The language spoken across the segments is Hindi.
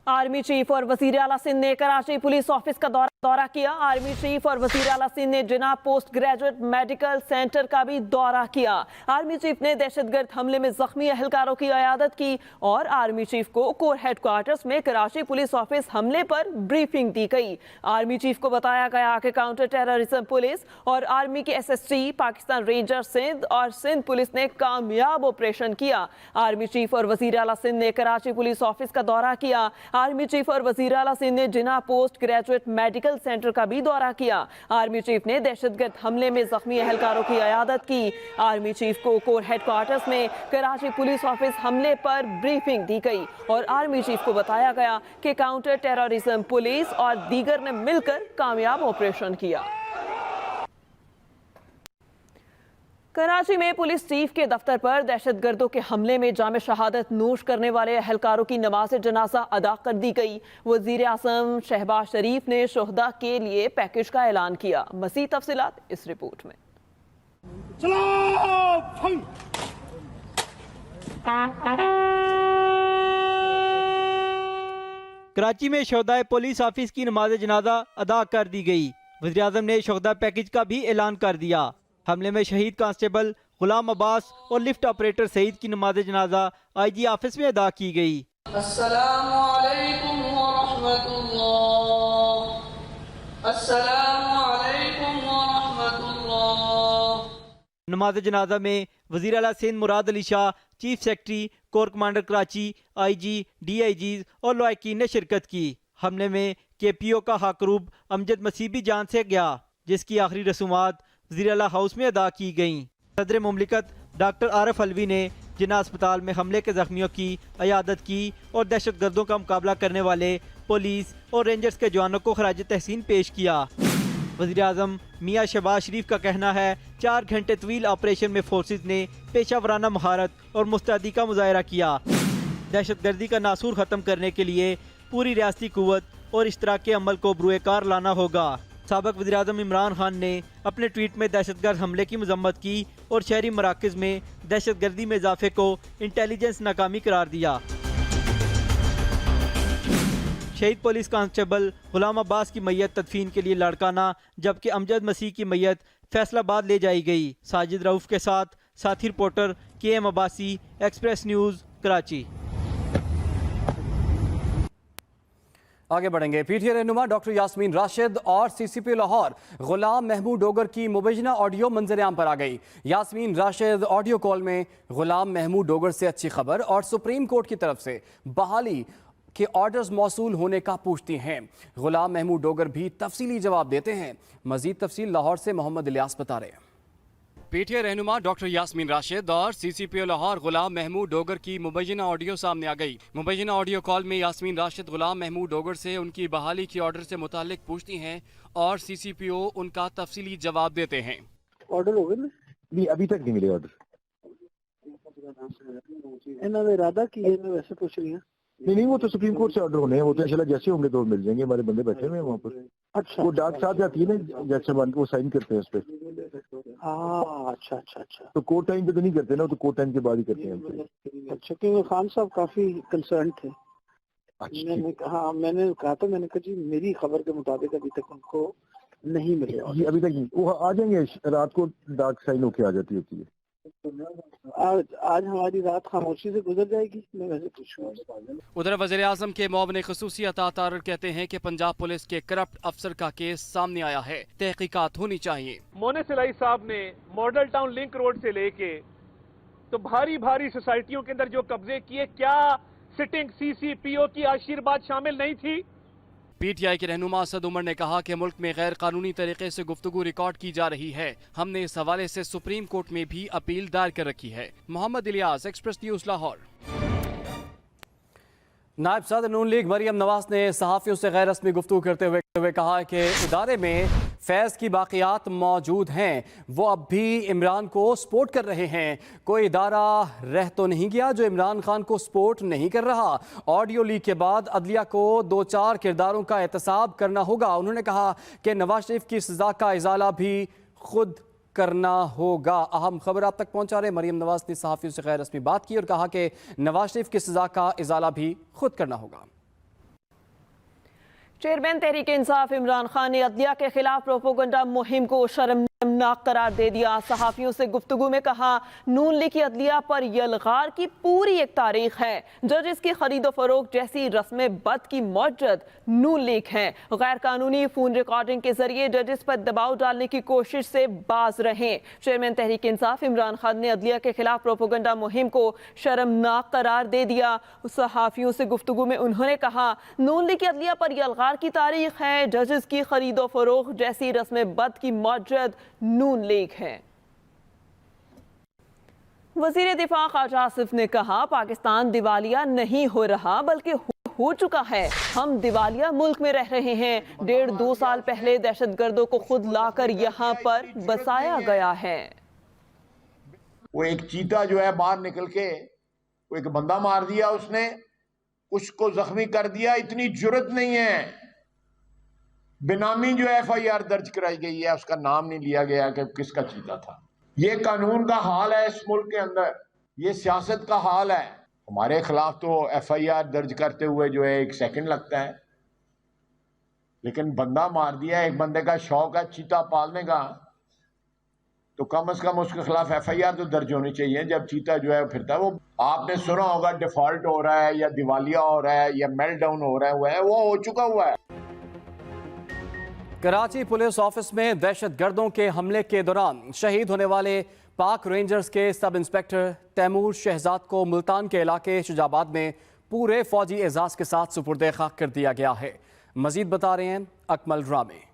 आर्मी चीफ और वजीर आला सिंध ने कराची पुलिस ऑफिस का दौरा किया। आर्मी चीफ और वजीर आला सिंध ने जिना पोस्ट ग्रेजुएट मेडिकल सेंटर का भी दौरा किया। आर्मी चीफ ने दहशतगर्द हमले में जख्मी अहलकारों की इयादत की और आर्मी चीफ को कोर हेडक्वार्टर्स में कराची पुलिस ऑफिस हमले पर ब्रीफिंग दी गई। आर्मी चीफ को बताया गया कि काउंटर टेररिज्म पुलिस और आर्मी के SST, पाकिस्तान रेंजर सिंध और सिंध पुलिस ने कामयाब ऑपरेशन किया। आर्मी चीफ और वजीर आला सिंध ने कराची पुलिस ऑफिस का दौरा किया। आर्मी चीफ और वजीर आला सिंध ने जिना पोस्ट ग्रेजुएट मेडिकल सेंटर का भी दौरा किया। आर्मी चीफ ने दहशतगर्द हमले में जख्मी अहलकारों की इयादत की। आर्मी चीफ को कोर हेडक्वार्टर्स में कराची पुलिस ऑफिस हमले पर ब्रीफिंग दी गई और आर्मी चीफ को बताया गया कि काउंटर टेररिज्म पुलिस और दीगर ने मिलकर कामयाब ऑपरेशन किया। कराची में पुलिस चीफ के दफ्तर पर दहशतगर्दों के हमले में जाम शहादत नोश करने वाले अहलकारों की नमाज जनाजा अदा कर दी गई। वजीर आज़म शहबाज शरीफ ने शोहदा के लिए पैकेज का ऐलान किया। मज़ीद तफसीलात इस रिपोर्ट में। कराची में शोहदा पुलिस ऑफिस की नमाज जनाजा अदा कर दी गई। वज़ीर आज़म ने शोहदा पैकेज का भी ऐलान कर दिया। हमले में शहीद कांस्टेबल गुलाम अब्बास और लिफ्ट ऑपरेटर सईद की नमाज जनाजा IG ऑफिस में अदा की गई। अस्सलामु अलैकुम व रहमतुल्लाह, अस्सलामु अलैकुम व रहमतुल्लाह। नमाज जनाजा में वज़ीर आला Sindh Murad Ali Shah, chief secretary, corps commander Karachi, IG, DIGs और लॉयकीन ने शिरकत की। हमले में KPO का हाकरूब अमजद मसीह भी जान से गया, जिसकी आखिरी रसूमात वज़ीर आला हाउस में अदा की गईं। सदर मुमलिकत डॉक्टर आरिफ अलवी ने जिना अस्पताल में हमले के जख्मियों की इयादत की और दहशतगर्दों का मुकाबला करने वाले पुलिस और रेंजर्स के जवानों को खराज तहसीन पेश किया। वज़ीर आज़म मियाँ शहबाज शरीफ का कहना है 4 घंटे तवील ऑपरेशन में फोर्सेस ने पेशा वराना महारत और मुस्तैदी का मुजाहरा किया। दहशतगर्दी का नासूर ख़त्म करने के लिए पूरी रियासती कुव्वत और इश्तराकी अमल को बरूए कार लाना होगा। साबिक़ वज़ीर आज़म इमरान खान ने अपने ट्वीट में दहशतगर्द हमले की मजम्मत की और शहरी मराकज़ में दहशतगर्दी में इजाफे को इंटेलिजेंस नाकामी करार दिया। शहीद पुलिस कांस्टेबल गुलाम अब्बास की मैयत तदफीन के लिए लाड़काना, जबकि अमजद मसीह की मैयत फैसलाबाद ले जाई गई। साजिद रऊफ के साथ साथी reporter KM Abbasi, express news, Karachi. आगे बढ़ेंगे। PTI रहनुमा डॉक्टर यास्मीन राशिद और CCP लाहौर गुलाम महमूद डोगर की मुबैना ऑडियो मंजर-ए-आम पर आ गई। यास्मीन राशिद ऑडियो कॉल में गुलाम महमूद डोगर से अच्छी खबर और सुप्रीम कोर्ट की तरफ से बहाली के ऑर्डर्स मौसूल होने का पूछती हैं। गुलाम महमूद डोगर भी तफसीली जवाब देते हैं। मजीद तफसील लाहौर से मोहम्मद इलियास बता रहे हैं। PTI रहनुमा डॉक्टर यास्मीन राशिद और CCP लाहौर गुलाम महमूद डोगर की मुबैना ऑडियो सामने आ गई। मुबैना ऑडियो कॉल में यास्मीन राशिद गुलाम महमूद डोगर से उनकी बहाली की ऑर्डर से मुतालिक पूछती हैं और CCPO उनका तफसीली जवाब देते हैं। ऑर्डर हो गए नहीं, अभी तक नहीं मिले ऑर्डर। इन्होंने इरादा किया है, वैसे पूछ रही हैं। नहीं, वो तो सुप्रीम कोर्ट से ऑर्डर होने हैं, वो तो इंशाल्लाह जैसे होंगे तो मिल जाएंगे। हमारे बंदे बैठे हुए हैं वहाँ पर। अच्छा, वो डाक साहब जाती है ना, जैसे वो साइन करते हैं उस पर। हाँ, अच्छा अच्छा अच्छा। तो कोर्ट टाइम पे तो नहीं करते ना, तो कोर्ट टाइम के बाद ही करते हैं। अच्छा, क्योंकि खान साहब काफी कंसर्न थे। मैंने कहा था मैंने कहा जी मेरी खबर के मुताबिक अभी तक उनको नहीं मिले। अभी तक नहीं, वो आ जाएंगे रात को, डाक साइन होके आ जाती होती है। आज हमारी रात खामोशी से गुजर जाएगी, मैं वैसे पूछूंगा। उधर वज़ीर आज़म के मुआविन ख़ुसूसी अता तारर कहते हैं कि पंजाब पुलिस के करप्ट अफसर का केस सामने आया है, तहकीकात होनी चाहिए। मोने सिलाई साहब ने मॉडल टाउन लिंक रोड से लेके तो भारी भारी सोसाइटियों के अंदर जो कब्जे किए, क्या सिटिंग CCPO की आशीर्वाद शामिल नहीं थी? PTI के रहनुमा असद उमर ने कहा कि मुल्क में गैर कानूनी तरीके से गुफ्तगू रिकॉर्ड की जा रही है। हमने इस हवाले से सुप्रीम कोर्ट में भी अपील दायर कर रखी है। Mohammad Ilyas, Express News, Lahore. नायब सदर नून लीग मरियम नवाज ने सहाफ़ियों से गैर रस्मी गुफ्तगू करते हुए कहा कि इदारे में फैज़ की बाक़ियात मौजूद हैं, वो अब भी इमरान को सपोर्ट कर रहे हैं। कोई इदारा रह तो नहीं गया जो इमरान खान को सपोर्ट नहीं कर रहा। ऑडियो लीक के बाद अदलिया को 2-4 किरदारों का एहतसाब करना होगा। उन्होंने कहा कि नवाज शरीफ की सज़ा का इजाला भी खुद करना होगा। अहम खबर आप तक पहुंचा रहे। मरियम नवाज ने सहाफ़ियों से गैर रस्मी बात की और कहा कि नवाज शरीफ की सज़ा का इजाला भी खुद करना होगा। चेयरमैन तहरीक इंसाफ इमरान खान ने अदलिया के खिलाफ प्रोपोगंडा मुहिम को शर्मनाक करार दे दिया। सहाफियों से गुफ्तगू में कहा, नून लीग की अदलिया पर यलगार की पूरी एक तारीख है। जजेस की खरीदो फरोख्त जैसी रस्में बद की मौजद नून लीग है। गैर कानूनी फोन रिकॉर्डिंग के जरिए जजेस पर दबाव डालने की कोशिश से बाज रहें। चेयरमैन तहरीक इंसाफ इमरान खान ने अदलिया के खिलाफ प्रोपोगंडा मुहिम को शर्मनाक करार दे दिया। सहाफियों से गुफ्तगू में उन्होंने कहा, नून लीग की अदलिया पर यलगार की तारीख है। जजेस की खरीदो फरोख्त जैसी रस्में बद की मौजद नून लीग है। वजीर दिफा ख्वाजा आसिफ ने कहा, पाकिस्तान दिवालिया नहीं हो रहा बल्कि हो चुका है। हम दिवालिया मुल्क में रह रहे हैं। 1.5-2 साल पहले दहशतगर्दों को खुद लाकर यहाँ पर बसाया गया है। वो एक चीता जो है बाहर निकल के वो एक बंदा मार दिया, उसने उसको जख्मी कर दिया। इतनी जुर्रत नहीं है। बेनामी जो FIR दर्ज कराई गई है, उसका नाम नहीं लिया गया कि किसका चीता था। ये कानून का हाल है इस मुल्क के अंदर, ये सियासत का हाल है। हमारे खिलाफ तो FIR दर्ज करते हुए जो है 1 सेकंड लगता है, लेकिन बंदा मार दिया। एक बंदे का शौक है चीता पालने का, तो कम से कम उसके खिलाफ FIR तो दर्ज होनी चाहिए। जब चीता जो है फिरता है, वो आपने सुना होगा डिफॉल्ट हो रहा है या दिवालिया हो रहा है या मेल्ट डाउन हो रहा है, वो हो चुका हुआ है। कराची पुलिस ऑफिस में दहशतगर्दों के हमले के दौरान शहीद होने वाले पाक रेंजर्स के सब इंस्पेक्टर तैमूर शहजाद को मुल्तान के इलाके शुजाबाद में पूरे फौजी एजाज के साथ सुपुर्द खाक कर दिया गया है। मजीद बता रहे हैं अकमल रामे।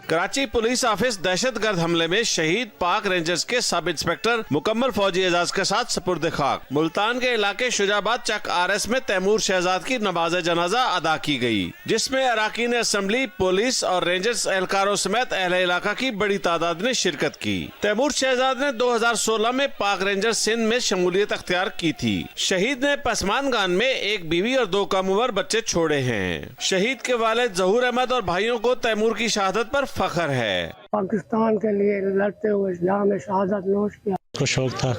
कराची पुलिस ऑफिस दहशतगर्द हमले में शहीद पाक रेंजर्स के सब इंस्पेक्टर मुकम्मल फौजी एजाज के साथ सुपुर्द खाक। मुल्तान के इलाके शुजाबाद चक RS में तैमूर शहजाद की नमाज जनाजा अदा की गई, जिसमें अराकीन असम्बली, पुलिस और रेंजर्स एहलकारों समेत अहले इलाका की बड़ी तादाद ने शिरकत की। तैमूर शहजाद ने 2016 में पाक रेंजर्स सिंध में शमूलियत अख्तियार की थी। शहीद ने पसमान गान में एक बीवी और 2 कम उम्र बच्चे छोड़े हैं। शहीद के वालिद जहूर अहमद और भाइयों को तैमूर की शहादत पर फख्र है। पाकिस्तान के लिए लड़ते हुए इस्लाम में शहादत नोश किया। को शौक था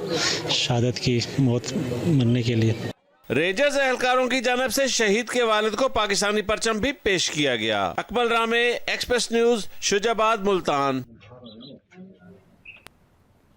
शहादत की मौत मरने के लिए। रेंजर्स एहलकारों की जानिब से शहीद के वालिद को पाकिस्तानी परचम भी पेश किया गया। अकमल रामे, एक्सप्रेस न्यूज, शुजाबाद, मुल्तान।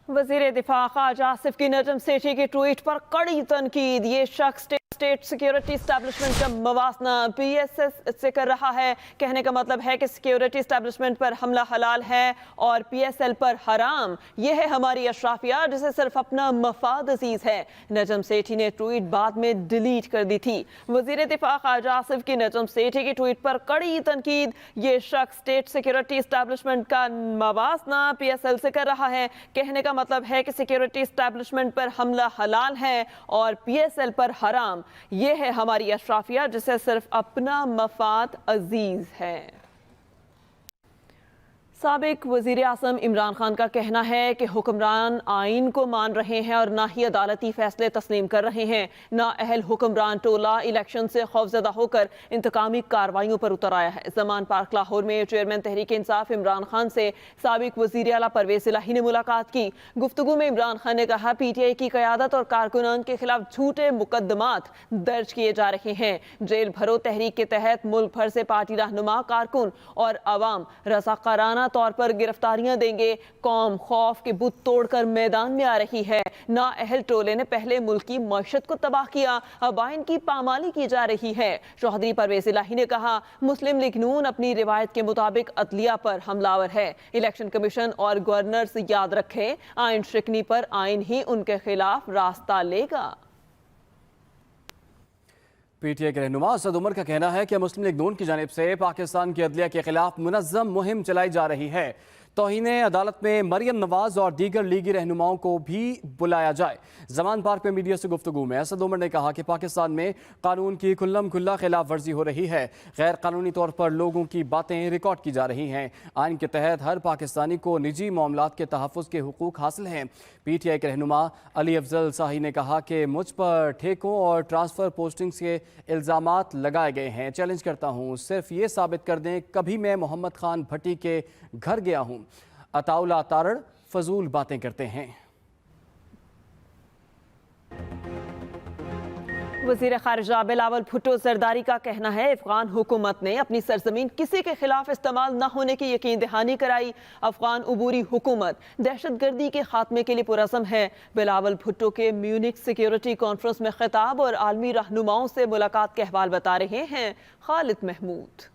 वजीर दिफा ख्वाजा आसिफ की नजम सेठी के ट्वीट पर कड़ी तनकीद। ये शख्स स्टेट सिक्योरिटी एस्टैब्लिशमेंट का मवासना PSS से कर रहा है। कहने का मतलब है कि सिक्योरिटी एस्टैब्लिशमेंट पर हमला हलाल है और PSL पर हराम। यह है हमारी अशराफिया जिसे सिर्फ अपना मफाद अजीज है। नजम सेठी ने ट्वीट बाद में डिलीट कर दी थी। वजीर दिफा ख्वाजा आसिफ की नजम सेठी की ट्वीट पर कड़ी तनकीद। ये शख्स स्टेट सिक्योरिटी एस्टैब्लिशमेंट का मवासना PSL से कर रहा है। कहने का मतलब है कि सिक्योरिटी एस्टैब्लिशमेंट पर हमला हलाल है और PSL पर हराम। यह है हमारी अशराफिया जिसे सिर्फ अपना मफाद अजीज है। साबिक वजीर आज़म इमरान खान का कहना है कि हुक्मरान आइन को मान रहे हैं और ना ही अदालती फैसले तस्लीम कर रहे हैं। ना अहल हुक्मरान टोला इलेक्शन से खौफजदा होकर इंतकामी कार्रवाइयों पर उतर आया है। जमान पार्क लाहौर में चेयरमैन तहरीक इंसाफ इमरान खान से साबिक वजीर आला परवेज इलाही ने मुलाकात की। गुफ्तगू में इमरान खान ने कहा, PTI की क़यादत और कारकुनान के खिलाफ झूठे मुकदमात दर्ज किए जा रहे हैं। जेल भरो तहरीक के तहत मुल्क भर से पार्टी रहनुमा, कारकुन और अवाम रज़ाकाराना तौर पर गिरफ्तारियां देंगे। कौम खौफ के बुत तोड़कर मैदान में आ रही है। ना अहल टोले ने पहले मुल्क की मईशत को तबाह किया, अब आइन की पामाली की जा रही है। चौधरी परवेज इलाही ने कहा, मुस्लिम लीग नून अपनी रिवायत के मुताबिक अदलिया पर हमलावर है। इलेक्शन कमीशन और गवर्नर याद रखें, आइन शिकनी पर आइन ही उनके खिलाफ रास्ता लेगा। PTI के रहनुमा असद उमर का कहना है कि मुस्लिम लीग नून की जानिब से पाकिस्तान की अदलिया के खिलाफ मुनज़्ज़म मुहिम चलाई जा रही है। तौहीन अदालत में मरियम नवाज और दीगर लीगी रहनुमाओं को भी बुलाया जाए। जमान पार्क में मीडिया से गुफ्तगू में असद उमर ने कहा कि पाकिस्तान में कानून की खुल्लम खुल्ला खिलाफ वर्जी हो रही है। गैर कानूनी तौर पर लोगों की बातें रिकॉर्ड की जा रही हैं। आइन के तहत हर पाकिस्तानी को निजी मामलात के तहफ़्फ़ुज़ के हुकूक हासिल हैं। PTI के रहनुमा अली अफजल शाही ने कहा कि मुझ पर ठेकों और ट्रांसफ़र पोस्टिंग्स के इल्ज़ामात लगाए गए हैं। चैलेंज करता हूँ, सिर्फ ये साबित कर दें कभी मैं मोहम्मद खान भट्टी के घर गया हूँ। अताउला तारड़ फजूल बातें करते हैं। वज़ीर ख़ारिजा बिलावल भुट्टो ज़रदारी का कहना है अफगान हुकूमत ने अपनी सरजमीन किसी के खिलाफ इस्तेमाल न होने की यकीन दहानी कराई। अफगान अबूरी हुकूमत दहशतगर्दी के खात्मे के लिए पुरज़म है। बिलावल भुट्टो के म्यूनिख सिक्योरिटी कॉन्फ्रेंस में खिताब और आलमी रहनुमाओं से मुलाकात के अहवाल बता रहे हैं खालिद महमूद।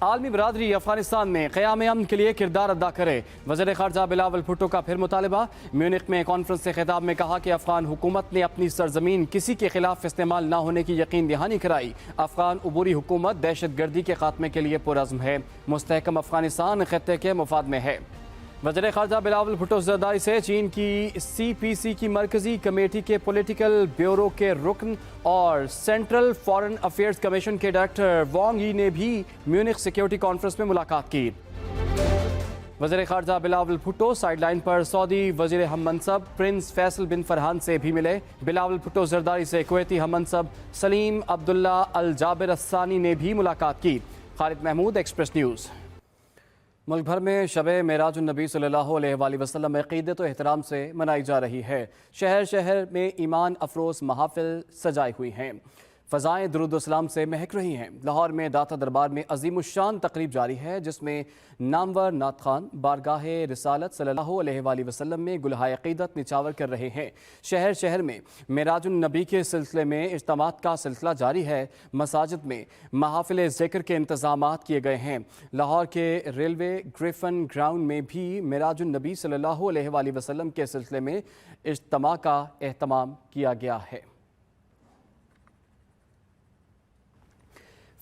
आलमी बरादरी अफगानिस्तान में क़याम अमन के लिए किरदार अदा करे, वज़ीर ख़ारिजा बिलावल भुट्टो का फिर मुतालबा। म्यूनिख में कॉन्फ्रेंस से खिताब में कहा कि अफगान हुकूमत ने अपनी सरजमीन किसी के खिलाफ इस्तेमाल न होने की यकीन दहानी कराई। अफगान अबूरी हुकूमत दहशतगर्दी के खात्मे के लिए पुरज़्म है। मुस्तहकम अफगानिस्तान खित्ते के मुफाद में है। वज़ीर ख़ारिजा बिलावल भुट्टो ज़रदारी से चीन की CPC की मरकज़ी कमेटी के पॉलिटिकल ब्यूरो के रुकन और सेंट्रल फॉरेन अफेयर्स कमीशन के डायरेक्टर वांग यी ने भी म्यूनिख सिक्योरिटी कॉन्फ्रेंस में मुलाकात की। वज़ीर ख़ारिजा बिलावल भुट्टो साइडलाइन पर सऊदी वज़ीर हममनसब प्रिंस फैसल बिन फरहान से भी मिले। बिलावल भुट्टो ज़रदारी से कुवैती हममनसब सलीम अब्दुल्ला अल जाबिर अस्सानी ने भी मुलाकात की। Khalid Mahmood, Express News. मुल्क भर में शब मेराज नबी सल्लल्लाहु अलैहि वसल्लम में अक़ीदत व एहतराम से मनाई जा रही है। शहर शहर में ईमान अफरोज़ महाफिल सजाई हुई हैं, फ़ज़ाएँ दुरूद व सलाम से महक रही हैं। लाहौर में दाता दरबार में अज़ीमुश्शान तकरीब जारी है, जिसमें नामवर नात खान बारगाह रिसालत सल्लल्लाहु अलैहि वसल्लम में गुलहाए अक़ीदत निछावर कर रहे हैं। शहर शहर में मेराजुन नबी के सिलसिले में इज्तिमात का सिलसिला जारी है। मसाजिद में महाफिल ज़िक्र के इंतज़ामात किए गए हैं। लाहौर के रेलवे ग्रिफन ग्राउंड में भी मेराजुन नबी सल्लल्लाहु अलैहि वसल्लम के सिलसिले में इज्तिमा का एहतमाम किया गया है।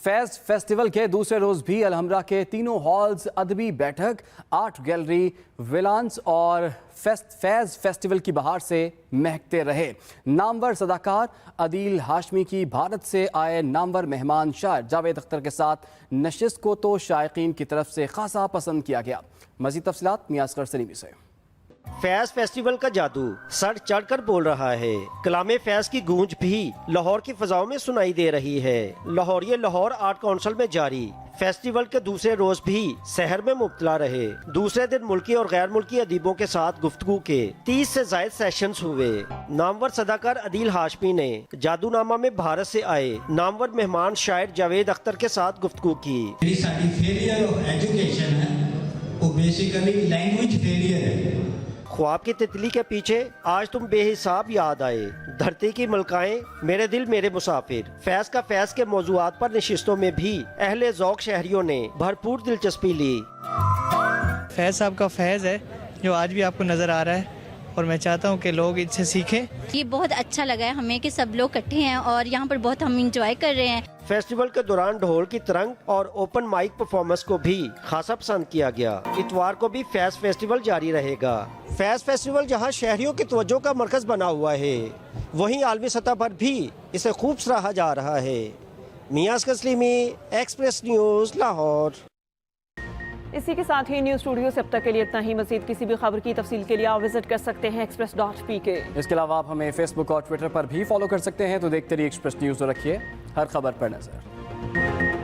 फैज़ फेस्टिवल के दूसरे रोज़ भी अलहमरा के तीनों हॉल्स अदबी बैठक, आर्ट गैलरी, विलांस और फैज़ फेस्टिवल की बहार से महकते रहे। नामवर सदाकार अदील हाशमी की भारत से आए नामवर मेहमान शायर जावेद अख्तर के साथ नशिस्त को तो शायकीन की तरफ से खासा पसंद किया गया। मज़ीद तफसीलात नियाज़ सलीमी से। फैज फेस्टिवल का जादू सर चढ़कर बोल रहा है। कलामे फैज की गूंज भी लाहौर की फजाओं में सुनाई दे रही है। लाहौरिये लाहौर आर्ट काउंसिल में जारी फेस्टिवल के दूसरे रोज भी सहर में मुब्तला रहे। दूसरे दिन मुल्की और गैर मुल्की अदीबों के साथ गुफ्तगू के 30 से जायद सेशंस हुए। नामवर सदाकार अदील हाशमी ने जादूनामा में भारत से आए नामवर मेहमान शायर जावेद अख्तर के साथ गुफ्तगू की। ख्वाब की तितली के पीछे आज तुम बेहिसाब याद आए, धरती की मलकाएं, मेरे दिल मेरे मुसाफिर। फैज का फैज के मौजूआत पर नशिस्तों में भी अहले ज़ौक़ शहरियों ने भरपूर दिलचस्पी ली। फैज साहब का फैज है जो आज भी आपको नज़र आ रहा है और मैं चाहता हूँ कि लोग इससे सीखें। ये बहुत अच्छा लगा है हमें कि सब लोग इकट्ठे हैं और यहाँ पर बहुत हम इंजॉय कर रहे हैं। फेस्टिवल के दौरान ढोल की तरंग और ओपन माइक परफॉर्मेंस को भी खासा पसंद किया गया। इतवार को भी फैज फेस्टिवल जारी रहेगा। फैज फेस्टिवल जहाँ शहरियों की तवज्जो का मरकज बना हुआ है, वहीं आलमी सतह पर भी इसे खूब सराहा जा रहा है। नियाज़ कसलीमी, एक्सप्रेस न्यूज़, लाहौर। इसी के साथ ही न्यूज़ स्टूडियो से अब तक के लिए इतना ही। मज़ीद किसी भी खबर की तफसील के लिए आप विजिट कर सकते हैं express.pk। इसके अलावा आप हमें फेसबुक और ट्विटर पर भी फॉलो कर सकते हैं। तो देखते रहिए एक्सप्रेस न्यूज़, रखिए हर खबर पर नजर।